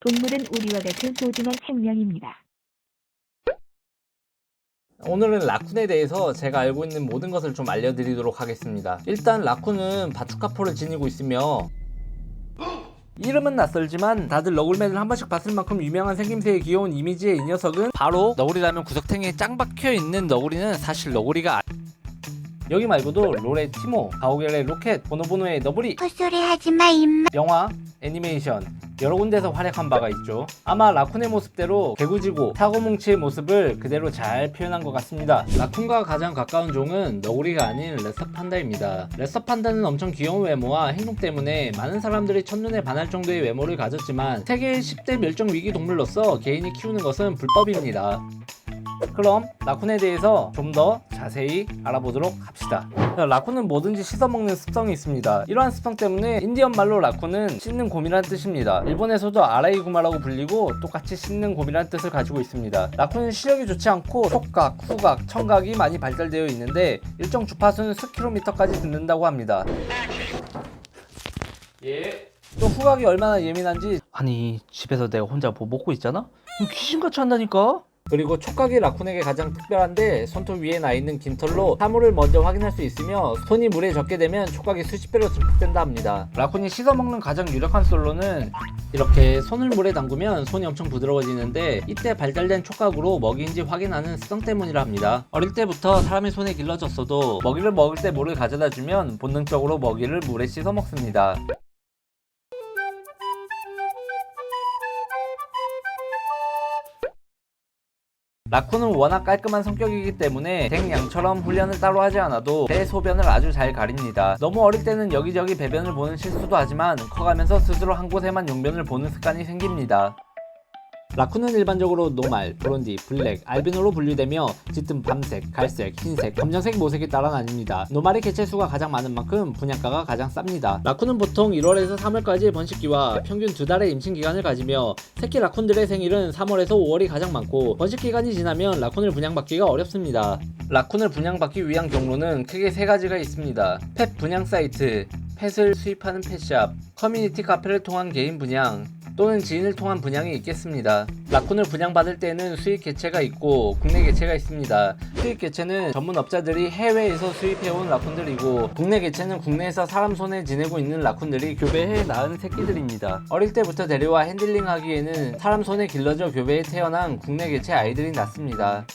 동물은 우리와 같은 소중한 생명입니다. 오늘은 라쿤에 대해서 제가 알고 있는 모든 것을 좀 알려드리도록 하겠습니다. 일단 라쿤은 바투카포를 지니고 있으며 이름은 낯설지만 다들 너구리맨을 한 번씩 봤을 만큼 유명한 생김새의 귀여운 이미지의 이 녀석은 바로 너구리라면 구석탱이에 짱 박혀있는 너구리는 사실 너구리가 여기 말고도 롤의 티모, 가오갤의 로켓, 보노보노의 너구리, 헛소리 하지마 임마. 영화, 애니메이션 여러 군데서 활약한 바가 있죠. 아마 라쿤의 모습대로 개구지고 사고뭉치의 모습을 그대로 잘 표현한 것 같습니다. 라쿤과 가장 가까운 종은 너구리가 아닌 레서판다입니다. 레서판다는 엄청 귀여운 외모와 행동 때문에 많은 사람들이 첫눈에 반할 정도의 외모를 가졌지만 세계 10대 멸종 위기 동물로서 개인이 키우는 것은 불법입니다. 그럼 라쿤에 대해서 좀 더 자세히 알아보도록 합시다. 라쿤은 뭐든지 씻어먹는 습성이 있습니다. 이러한 습성 때문에 인디언 말로 라쿤은 씻는 곰이란 뜻입니다. 일본에서도 아라이구마라고 불리고 똑같이 씻는 곰이란 뜻을 가지고 있습니다. 라쿤은 시력이 좋지 않고 촉각, 후각, 청각이 많이 발달되어 있는데 일정 주파수는 수 킬로미터까지 듣는다고 합니다. 또 후각이 얼마나 예민한지 아니 집에서 내가 혼자 뭐 먹고 있잖아? 귀신같이 한다니까? 그리고 촉각이 라쿤에게 가장 특별한데 손톱 위에 나있는 긴 털로 사물을 먼저 확인할 수 있으며 손이 물에 젖게 되면 촉각이 수십 배로 증폭된다 합니다. 라쿤이 씻어먹는 가장 유력한 솔로는 이렇게 손을 물에 담그면 손이 엄청 부드러워지는데 이때 발달된 촉각으로 먹이인지 확인하는 습성 때문이라 합니다. 어릴 때부터 사람의 손에 길러졌어도 먹이를 먹을 때 물을 가져다 주면 본능적으로 먹이를 물에 씻어 먹습니다. 라쿤은 워낙 깔끔한 성격이기 때문에 댕양처럼 훈련을 따로 하지 않아도 대소변을 아주 잘 가립니다. 너무 어릴 때는 여기저기 배변을 보는 실수도 하지만 커가면서 스스로 한 곳에만 용변을 보는 습관이 생깁니다. 라쿤은 일반적으로 노말, 브론디, 블랙, 알비노로 분류되며 짙은 밤색, 갈색, 흰색, 검정색 모색에 따라 나뉩니다. 노말의 개체수가 가장 많은 만큼 분양가가 가장 쌉니다. 라쿤은 보통 1월에서 3월까지의 번식기와 평균 2달의 임신기간을 가지며 새끼 라쿤들의 생일은 3월에서 5월이 가장 많고 번식기간이 지나면 라쿤을 분양받기가 어렵습니다. 라쿤을 분양받기 위한 경로는 크게 3가지가 있습니다. 펫 분양 사이트, 펫을 수입하는 펫샵, 커뮤니티 카페를 통한 개인 분양, 또는 지인을 통한 분양이 있겠습니다. 라쿤을 분양받을 때는 수입 개체가 있고 국내 개체가 있습니다. 수입 개체는 전문업자들이 해외에서 수입해온 라쿤들이고 국내 개체는 국내에서 사람 손에 지내고 있는 라쿤들이 교배해 낳은 새끼들입니다. 어릴 때부터 데려와 핸들링하기에는 사람 손에 길러져 교배해 태어난 국내 개체 아이들이 낳습니다.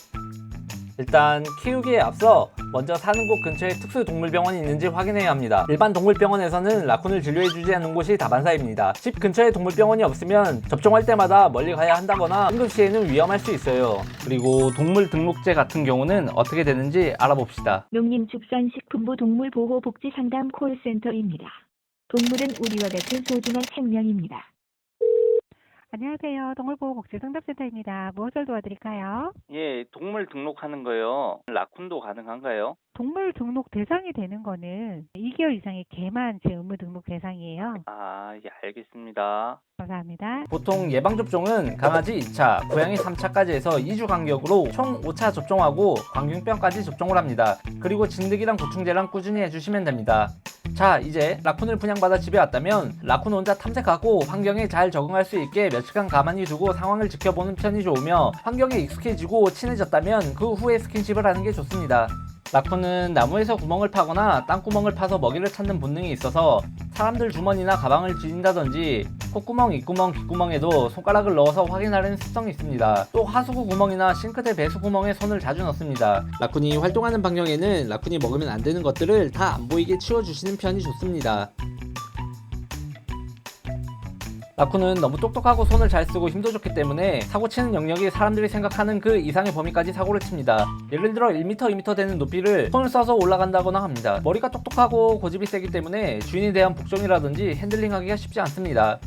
일단 키우기에 앞서 먼저 사는 곳 근처에 특수동물병원이 있는지 확인해야 합니다. 일반 동물병원에서는 라쿤을 진료해주지 않는 곳이 다반사입니다. 집 근처에 동물병원이 없으면 접종할 때마다 멀리 가야 한다거나 응급시에는 위험할 수 있어요. 그리고 동물등록제 같은 경우는 어떻게 되는지 알아봅시다. 농림축산식품부 동물보호복지상담 콜센터입니다. 동물은 우리와 같은 소중한 생명입니다. 안녕하세요. 동물보호복지상담센터입니다. 무엇을 도와드릴까요? 예, 동물 등록하는 거요. 라쿤도 가능한가요? 동물 등록 대상이 되는 거는 2개월 이상의 개만 제 의무 등록 대상이에요. 아, 예, 알겠습니다. 감사합니다. 보통 예방접종은 강아지 2차, 고양이 3차까지 해서 2주 간격으로 총 5차 접종하고 광균병까지 접종을 합니다. 그리고 진드기랑 구충제랑 꾸준히 해주시면 됩니다. 자, 이제 라쿤을 분양받아 집에 왔다면 라쿤 혼자 탐색하고 환경에 잘 적응할 수 있게 며칠간 가만히 두고 상황을 지켜보는 편이 좋으며 환경에 익숙해지고 친해졌다면 그 후에 스킨십을 하는 게 좋습니다. 라쿤은 나무에서 구멍을 파거나 땅구멍을 파서 먹이를 찾는 본능이 있어서 사람들 주머니나 가방을 뒤진다든지 콧구멍, 입구멍, 귓구멍에도 손가락을 넣어서 확인하려는 습성이 있습니다. 또 하수구 구멍이나 싱크대 배수 구멍에 손을 자주 넣습니다. 라쿤이 활동하는 반경에는 라쿤이 먹으면 안 되는 것들을 다 안 보이게 치워주시는 편이 좋습니다. 라쿤은 너무 똑똑하고 손을 잘 쓰고 힘도 좋기 때문에 사고치는 영역이 사람들이 생각하는 그 이상의 범위까지 사고를 칩니다. 예를 들어 1m, 2m 되는 높이를 손을 써서 올라간다거나 합니다. 머리가 똑똑하고 고집이 세기 때문에 주인에 대한 복종이라든지 핸들링하기가 쉽지 않습니다.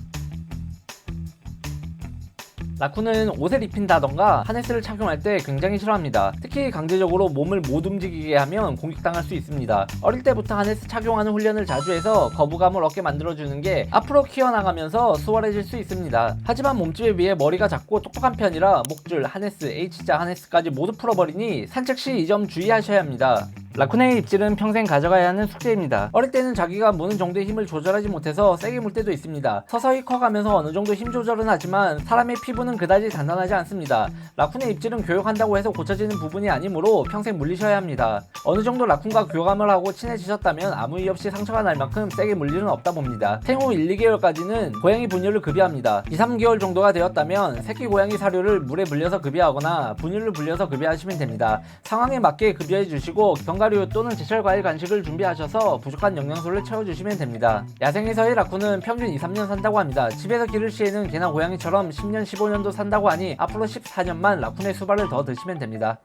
라쿤은 옷을 입힌다던가 하네스를 착용할 때 굉장히 싫어합니다. 특히 강제적으로 몸을 못 움직이게 하면 공격당할 수 있습니다. 어릴 때부터 하네스 착용하는 훈련을 자주 해서 거부감을 얻게 만들어주는 게 앞으로 키워나가면서 수월해질 수 있습니다. 하지만 몸집에 비해 머리가 작고 똑똑한 편이라 목줄, 하네스, H자 하네스까지 모두 풀어버리니 산책 시 이 점 주의하셔야 합니다. 라쿤의 입질은 평생 가져가야 하는 숙제입니다. 어릴 때는 자기가 무는 정도의 힘을 조절하지 못해서 세게 물 때도 있습니다. 서서히 커가면서 어느 정도 힘 조절은 하지만 사람의 피부는 그다지 단단하지 않습니다. 라쿤의 입질은 교육한다고 해서 고쳐지는 부분이 아니므로 평생 물리셔야 합니다. 어느 정도 라쿤과 교감을 하고 친해지셨다면 아무 이유 없이 상처가 날 만큼 세게 물 일은 없다 봅니다. 생후 1, 2개월까지는 고양이 분유를 급여합니다. 2, 3개월 정도가 되었다면 새끼 고양이 사료를 물에 불려서 급여하거나 분유를 불려서 급여하시면 됩니다. 상황에 맞게 급여해 주시고 견과류 또는 제철 과일 간식을 준비하셔서 부족한 영양소를 채워주시면 됩니다. 야생에서의 라쿤은 평균 2, 3년 산다고 합니다. 집에서 기를 시에는 개나 고양이처럼 10년, 15년도 산다고 하니 앞으로 14년만 라쿤의 수발을 더 드시면 됩니다.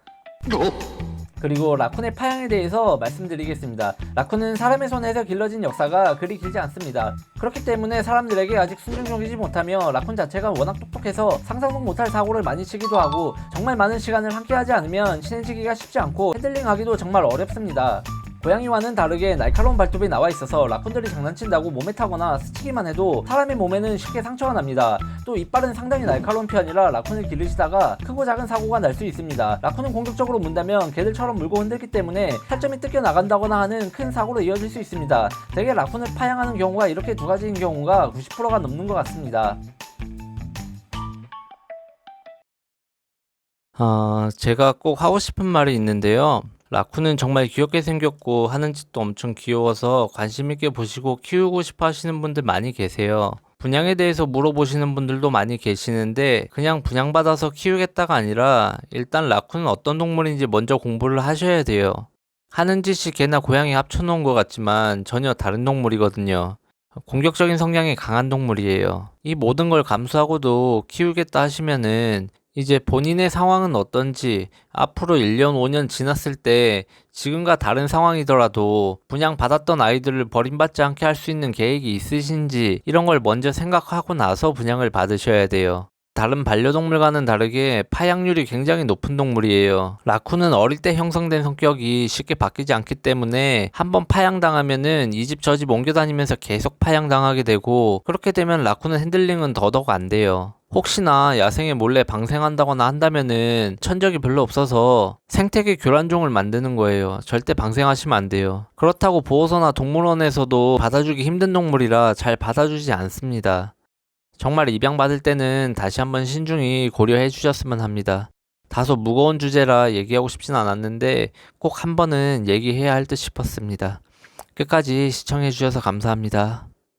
그리고 라쿤의 파양에 대해서 말씀드리겠습니다. 라쿤은 사람의 손에서 길러진 역사가 그리 길지 않습니다. 그렇기 때문에 사람들에게 아직 순종적이지 못하며 라쿤 자체가 워낙 똑똑해서 상상도 못할 사고를 많이 치기도 하고 정말 많은 시간을 함께하지 않으면 친해지기가 쉽지 않고 핸들링하기도 정말 어렵습니다. 고양이와는 다르게 날카로운 발톱이 나와 있어서 라쿤들이 장난친다고 몸에 타거나 스치기만 해도 사람의 몸에는 쉽게 상처가 납니다. 또 이빨은 상당히 날카로운 편이라 라쿤을 기르시다가 크고 작은 사고가 날 수 있습니다. 라쿤은 공격적으로 문다면 개들처럼 물고 흔들기 때문에 살점이 뜯겨 나간다거나 하는 큰 사고로 이어질 수 있습니다. 대개 라쿤을 파양하는 경우가 이렇게 두 가지인 경우가 90%가 넘는 것 같습니다. 제가 꼭 하고 싶은 말이 있는데요. 라쿤은 정말 귀엽게 생겼고 하는 짓도 엄청 귀여워서 관심있게 보시고 키우고 싶어 하시는 분들 많이 계세요. 분양에 대해서 물어보시는 분들도 많이 계시는데 그냥 분양받아서 키우겠다가 아니라 일단 라쿤은 어떤 동물인지 먼저 공부를 하셔야 돼요. 하는 짓이 개나 고양이 합쳐놓은 것 같지만 전혀 다른 동물이거든요. 공격적인 성향이 강한 동물이에요. 이 모든 걸 감수하고도 키우겠다 하시면은 이제 본인의 상황은 어떤지 앞으로 1년, 5년 지났을 때 지금과 다른 상황이더라도 분양받았던 아이들을 버림받지 않게 할 수 있는 계획이 있으신지 이런 걸 먼저 생각하고 나서 분양을 받으셔야 돼요. 다른 반려동물과는 다르게 파양률이 굉장히 높은 동물이에요. 라쿤은 어릴 때 형성된 성격이 쉽게 바뀌지 않기 때문에 한번 파양당하면은 이 집 저 집 옮겨다니면서 계속 파양당하게 되고 그렇게 되면 라쿤은 핸들링은 더더욱 안 돼요. 혹시나 야생에 몰래 방생한다거나 한다면은 천적이 별로 없어서 생태계 교란종을 만드는 거예요. 절대 방생하시면 안 돼요. 그렇다고 보호소나 동물원에서도 받아주기 힘든 동물이라 잘 받아주지 않습니다. 정말 입양받을 때는 다시 한번 신중히 고려해 주셨으면 합니다. 다소 무거운 주제라 얘기하고 싶진 않았는데 꼭 한 번은 얘기해야 할 듯 싶었습니다. 끝까지 시청해 주셔서 감사합니다.